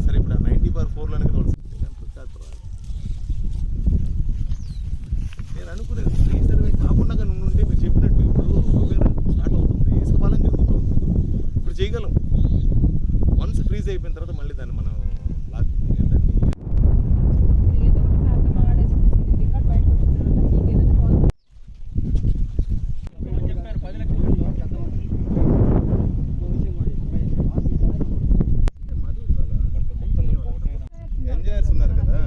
సరే ఇప్పుడు 90/4లోనే నేను అనుకునేది ఫ్రీ సర్వీస్ కాకుండా ఉంటే మీరు చెప్పినట్టు ఇప్పుడు స్టార్ట్ అవుతుంది, ఇసుక పాలన జరుగుతుంది, ఇప్పుడు చేయగలం. వన్స్ ఫ్రీజ్ అయిపోయిన తర్వాత మళ్ళీ దాన్ని మనం లాక్ ఎంజాయర్స్ ఉన్నారు కదా.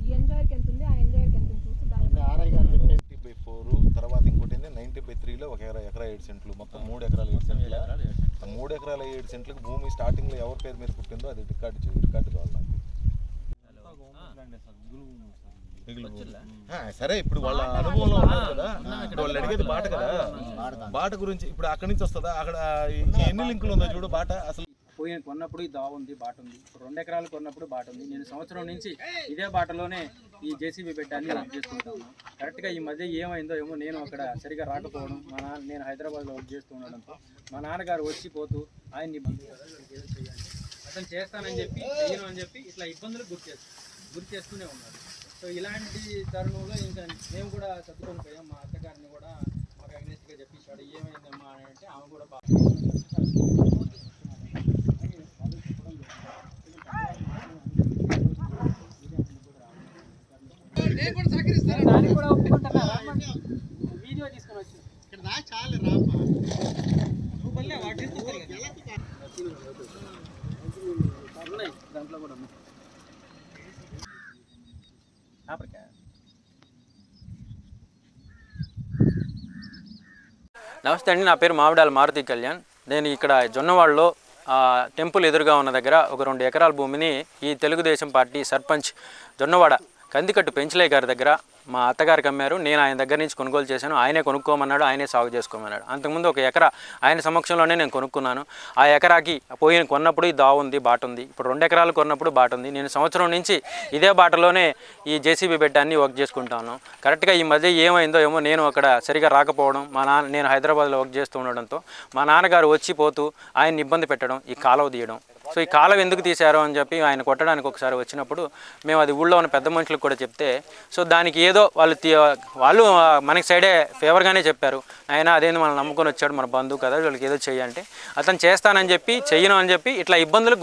90/4 తర్వాత ఇంకోటి 90/3లో 1 ఎకరా 7 సెంట్లు, మొత్తం 3 ఎకరాల 7 సెంట్ల 3 ఎకరాల 7 సెంట్లకు భూమి స్టార్టింగ్లో ఎవరి పేరు మీద పుట్టిందో అది రికార్డు కావాలి నాకు. సరే ఇప్పుడు వాళ్ళ అనుభవంలో ఉన్నారు కదా, ఇప్పుడు వాళ్ళు అడిగేది బాట కదా, బాట గురించి ఇప్పుడు అక్కడి నుంచి వస్తుందా, అక్కడ ఎన్ని లింకులు ఉందో చూడు బాట. అసలు పోయిన కొన్నప్పుడు ఈ దావ ఉంది, బాట ఉంది. ఇప్పుడు 2 ఎకరాలు కొన్నప్పుడు బాట ఉంది. నేను సంవత్సరం నుంచి ఇదే బాటలోనే ఈ జేసీబీ పెట్టాన్ని వర్క్ చేసుకుంటాను. కరెక్ట్గా ఈ మధ్య ఏమైందో ఏమో నేను అక్కడ సరిగా రాకపోవడం, నేను హైదరాబాద్లో వర్క్ చేస్తూ ఉండడంతో మా నాన్నగారు వచ్చిపోతూ ఆయన్ని అతను చేస్తానని చెప్పి చెయ్యను అని చెప్పి ఇట్లా ఇబ్బందులు గురి చేస్తూనే ఉన్నారు. సో ఇలాంటి తరుణంలో ఇంకా మేము కూడా సర్దుకొని పోయాం. మా అత్తగారిని కూడా మాకు అగ్నెస్ట్గా చెప్పించాడు. ఏమైందమ్మా అని అంటే ఆమె కూడా దానికి కూడా ఒప్పుకుంటున్నా. వీడియో తీసుకొని వచ్చి ఉన్నాయి, దాంట్లో కూడా ఉన్నాయి. నమస్తే అండి, నా పేరు మావిడాల మారుతి కళ్యాణ్. నేను ఇక్కడ జొన్నవాడలో టెంపుల్ ఎదురుగా ఉన్న దగ్గర ఒక 2 ఎకరాల భూమిని ఈ తెలుగుదేశం పార్టీ సర్పంచ్ జొన్నవాడ కందికట్టు పెంచలయ్య గారి దగ్గర మా అత్తగారికి అమ్మారు. నేను ఆయన దగ్గర నుంచి కొనుగోలు చేశాను. ఆయనే కొనుక్కోమన్నాడు, ఆయనే సాగు చేసుకోమన్నాడు. అంతకుముందు 1 ఎకరా ఆయన సమక్షంలోనే నేను కొనుక్కున్నాను. ఆ ఎకరాకి కొన్నప్పుడు ఈ దావ ఉంది, బాట ఉంది. ఇప్పుడు 2 ఎకరాలు కొన్నప్పుడు బాట ఉంది. నేను సంవత్సరం నుంచి ఇదే బాటలోనే ఈ జేసీబీ బెడ్డాన్ని వర్క్ చేసుకుంటాను. కరెక్ట్గా ఈ మధ్య ఏమైందో ఏమో నేను అక్కడ సరిగా రాకపోవడం, నేను హైదరాబాద్లో వర్క్ చేస్తూ ఉండడంతో మా నాన్నగారు వచ్చిపోతూ ఆయన్ని ఇబ్బంది పెట్టడం, ఈ కాలువ తీయడం. సో ఈ కాలువ ఎందుకు తీశారో అని చెప్పి ఆయన కొట్టడానికి ఒకసారి వచ్చినప్పుడు మేము అది ఊళ్ళో ఉన్న పెద్ద మనుషులకు కూడా చెప్తే, సో దానికి ఏదో వాళ్ళు మనకి సైడే ఫేవర్గానే చెప్పారు. ఆయన అదేంది మనం నమ్ముకొని వచ్చాడు, మన బంధువు కదా, వీళ్ళకి ఏదో చెయ్యంటే అతను చేస్తానని చెప్పి చెయ్యను అని చెప్పి ఇట్లా ఇబ్బందులకు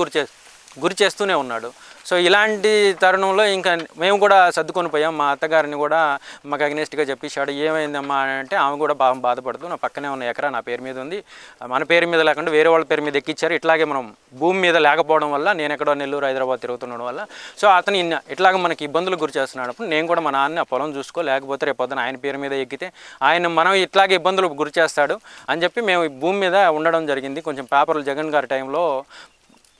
గురి చేస్తూనే ఉన్నాడు. సో ఇలాంటి తరుణంలో ఇంకా మేము కూడా సర్దుకొని పోయాం. మా అత్తగారిని కూడా మాకు అగ్నెస్ట్గా చెప్పేశాడు. ఏమైందమ్మా అని అంటే ఆమె కూడా బాధపడుతూ, నా పక్కనే ఉన్న ఎకరా నా పేరు మీద ఉంది, మన పేరు మీద లేకుండా వేరే వాళ్ళ పేరు మీద ఎక్కించారు. ఇట్లాగే మనం భూమి మీద లేకపోవడం వల్ల, నేను ఎక్కడో నెల్లూరు హైదరాబాద్ తిరుగుతుండడం వల్ల, సో అతను ఇట్లాగ మనకి ఇబ్బందులు గురి చేస్తున్నాడు. నేను కూడా మా నాన్న ఆ పొలం చూసుకో, లేకపోతే రేపొద్దున ఆయన పేరు మీద ఎక్కితే ఆయన మనం ఇట్లాగే ఇబ్బందులు గురి చేస్తాడు అని చెప్పి మేము భూమి మీద ఉండడం జరిగింది. కొంచెం పేపర్లు జగన్ గారి టైంలో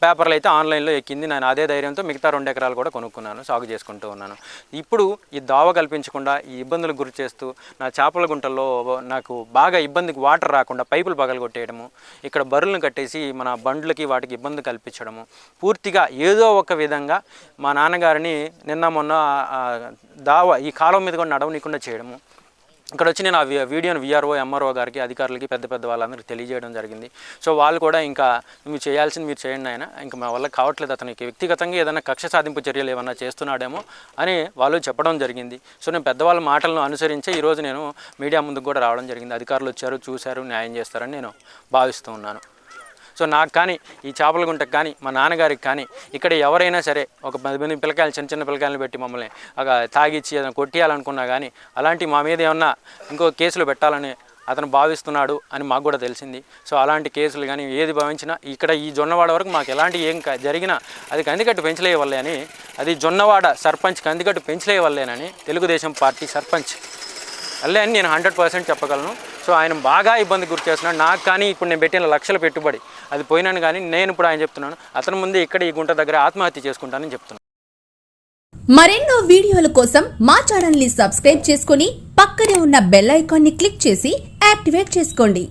పేపర్లు అయితే ఆన్లైన్లో ఎక్కింది. నేను అదే ధైర్యంతో మిగతా 2 ఎకరాలు కూడా కొనుక్కున్నాను, సాగు చేసుకుంటూ ఉన్నాను. ఇప్పుడు ఈ దావ కల్పించకుండా ఈ ఇబ్బందులకు గురి చేస్తూ నా చేపల గుంటల్లో నాకు బాగా ఇబ్బందికి వాటర్ రాకుండా పైపులు పగలగొట్టేయడము, ఇక్కడ బర్రెలను కట్టేసి మన బండ్లకి వాటికి ఇబ్బంది కల్పించడము, పూర్తిగా ఏదో ఒక విధంగా మా నాన్నగారిని నిన్న మొన్న ఈ కాలువ మీద కూడా నడవనీయకుండా చేయడము. ఇక్కడ వచ్చి నేను ఆ వీడియోని విఆర్ఓ, ఎంఆర్ఓ గారికి, అధికారులకి, పెద్ద వాళ్ళందరికీ తెలియజేయడం జరిగింది. సో వాళ్ళు కూడా ఇంకా మీరు చేయాల్సింది మీరు చేయండి ఆయన, ఇంకా మా వల్ల కావట్లేదు, అతనికి వ్యక్తిగతంగా ఏదైనా కక్ష సాధింపు చర్యలు ఏమన్నా చేస్తున్నాడేమో అని వాళ్ళు చెప్పడం జరిగింది. సో నేను పెద్దవాళ్ళ మాటలను అనుసరించే ఈరోజు నేను మీడియా ముందుకు కూడా రావడం జరిగింది. అధికారులు వచ్చారు, చూశారు, న్యాయం చేస్తారని నేను భావిస్తూ ఉన్నాను. సో నాకు కానీ, ఈ చేపల గుంటకు కానీ, మా నాన్నగారికి కానీ, ఇక్కడ ఎవరైనా సరే ఒక 10 మంది పిల్లకాయలు, చిన్న పిల్లకాయలను పెట్టి మమ్మల్ని తాగిచ్చి ఏదైనా కొట్టియాలనుకున్నా కానీ, అలాంటి మా మీద ఏమన్నా ఇంకో కేసులు పెట్టాలని అతను భావిస్తున్నాడు అని మాకు కూడా తెలిసింది. సో అలాంటి కేసులు కానీ ఏది భావించినా ఇక్కడ ఈ జొన్నవాడ వరకు మాకు ఎలాంటి ఏం జరిగినా అది కందికట్టు పెంచలయ్య వల్లే అని, అది జొన్నవాడ సర్పంచ్ కందికట్టు పెంచలయ్య వల్లేనని తెలుగుదేశం పార్టీ సర్పంచ్ అల్లే అని నేను 100% చెప్పగలను. సో ఆయన బాగా ఇబ్బంది గురి చేస్తున్నాడు. నాకు కానీ ఇప్పుడు నేను పెట్టిన లక్షల పెట్టుబడి అది పోయినాను కానీ నేను ఇప్పుడు ఆయన చెప్తున్నాను, అతని ముందే ఇక్కడ ఈ గుంట దగ్గర ఆత్మహత్య చేసుకుంటానని చెప్తున్నాను. మరెన్నో వీడియోల కోసం మా ఛానల్ ని సబ్స్క్రైబ్ చేసుకొని పక్కనే ఉన్న బెల్ ఐకాన్ ని క్లిక్ చేసి యాక్టివేట్ చేసుకోండి.